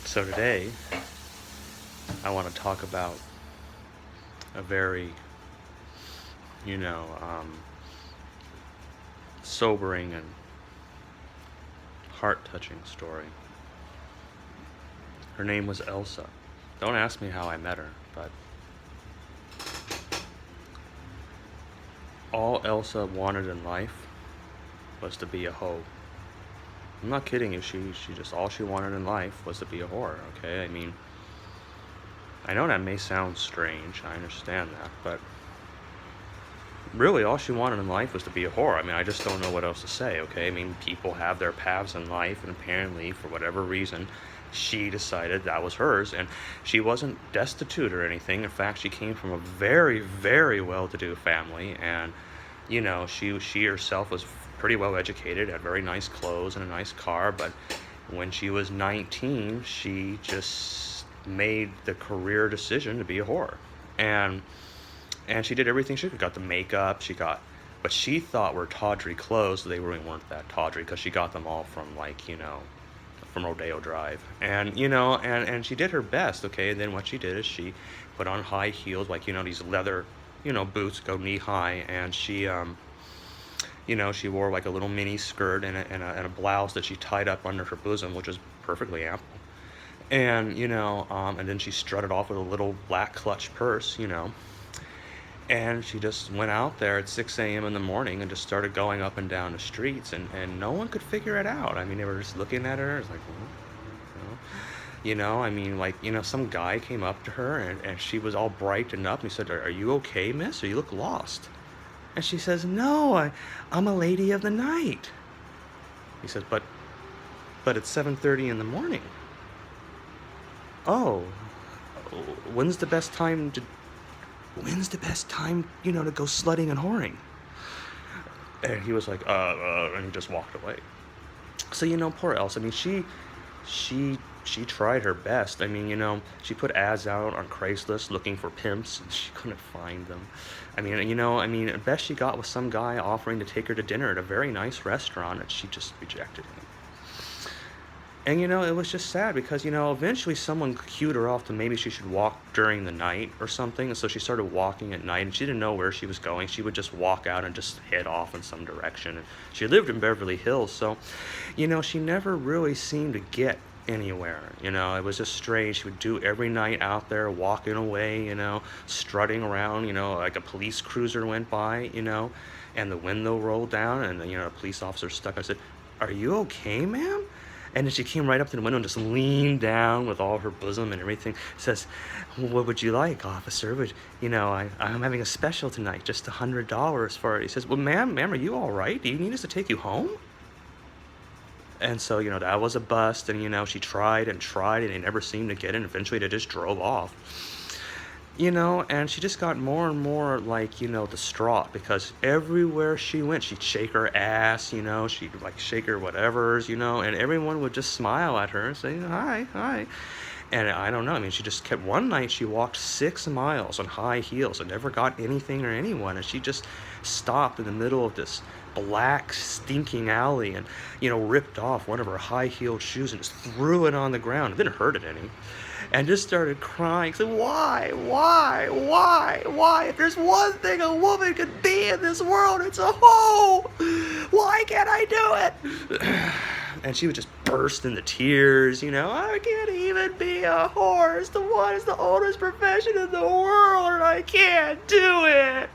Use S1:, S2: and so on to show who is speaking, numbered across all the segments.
S1: So today, I want to talk about a very, you know, sobering and heart-touching story. Her name was Elsa. Don't ask me how I met her, but all Elsa wanted in life was to be a hoe. I'm not kidding you. She just all she wanted in life was to be a whore. Okay, I mean, I know that may sound strange. I understand that, but really all she wanted in life was to be a whore. I mean, I just don't know what else to say. Okay, I mean, people have their paths in life, and apparently, for whatever reason, she decided that was hers, and she wasn't destitute or anything. In fact, she came from a very, very well-to-do family, and she herself was pretty well educated, had very nice clothes and a nice car. But when she was 19, she just made the career decision to be a whore, and she did everything she could. Got the makeup, but she thought were tawdry clothes. They really weren't that tawdry because she got them all from from Rodeo Drive, and she did her best. Okay, and then what she did is she put on high heels, like these leather, boots go knee high, and she wore like a little mini skirt and a blouse that she tied up under her bosom, which was perfectly ample. And then she strutted off with a little black clutch purse, and she just went out there at 6 a.m. in the morning and just started going up and down the streets, and no one could figure it out. I mean, they were just looking at her. It's like, I mean, some guy came up to her, and she was all brightened up, and he said, are you okay, miss? Or you look lost. And she says, no, I'm a lady of the night. He says, but it's 7:30 in the morning. Oh, when's the best time, to go slutting and whoring? And he was like, and he just walked away. So, poor Elsa. I mean, she tried her best. I mean, she put ads out on Craigslist looking for pimps, and she couldn't find them. I mean, the best she got was some guy offering to take her to dinner at a very nice restaurant, and she just rejected him. And, it was just sad because, eventually someone cued her off to maybe she should walk during the night or something. And so she started walking at night, and she didn't know where she was going. She would just walk out and just head off in some direction. And she lived in Beverly Hills, so, she never really seemed to get anywhere. It was just strange. She would do every night out there, walking away, strutting around, like a police cruiser went by, and the window rolled down, and, a police officer stuck. I said, are you okay, ma'am? And then she came right up to the window and just leaned down with all her bosom and everything. Says, what would you like, officer? I'm having a special tonight, just $100 for it. He says, well, ma'am, are you all right? Do you need us to take you home? And so, that was a bust. And, she tried, and they never seemed to get it. And eventually they just drove off. And she just got more and more distraught, because everywhere she went, she'd shake her ass, she'd shake her whatevers, and everyone would just smile at her and say, hi. And I don't know, I mean, she just kept, one night she walked 6 miles on high heels and never got anything or anyone, and she just stopped in the middle of this black stinking alley and, ripped off one of her high-heeled shoes and just threw it on the ground. It didn't hurt it any. And just started crying. Said, why? If there's one thing a woman could be in this world, it's a hoe. Why can't I do it? And she would just burst into tears. I can't even be a whore. It's the oldest profession in the world, and I can't do it.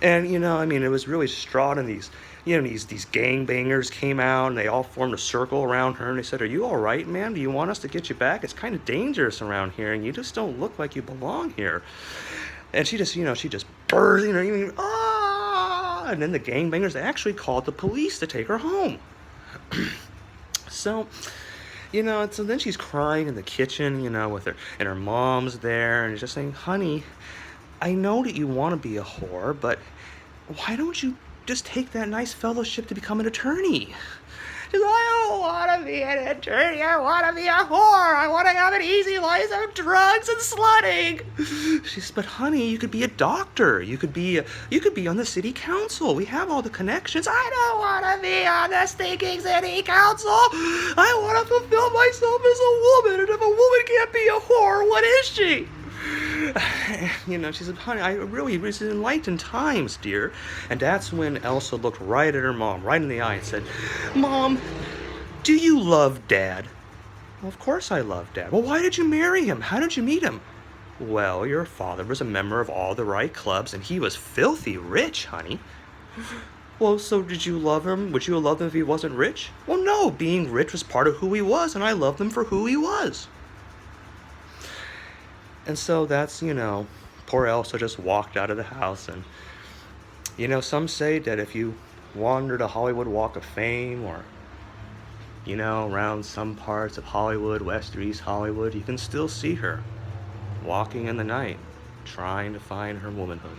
S1: And it was really distraught, and these gangbangers came out, and they all formed a circle around her, and they said, are you all right, ma'am? Do you want us to get you back? It's kind of dangerous around here, and you just don't look like you belong here. And she just burst, and then the gangbangers, they actually called the police to take her home. So then she's crying in the kitchen, with her, and her mom's there, and just saying, honey, I know that you want to be a whore, but why don't you just take that nice fellowship to become an attorney? She's like, I don't want to be an attorney. I want to be a whore. I want to have an easy life of drugs and slutting. She says, but honey, you could be a doctor. You could be on the city council. We have all the connections. I don't want to be on the stinking city council. I want to fulfill myself as a woman. And if a woman can't be a whore, what is she? She said, honey, it was enlightened times, dear. And that's when Elsa looked right at her mom, right in the eye, and said, Mom, do you love Dad? Well, of course I love Dad. Well, why did you marry him? How did you meet him? Well, your father was a member of all the right clubs, and he was filthy rich, honey. Well, so did you love him? Would you have loved him if he wasn't rich? Well, no, being rich was part of who he was, and I loved him for who he was. And so that's, poor Elsa just walked out of the house. And, some say that if you wander the Hollywood Walk of Fame or, around some parts of Hollywood, West or East Hollywood, you can still see her walking in the night, trying to find her womanhood.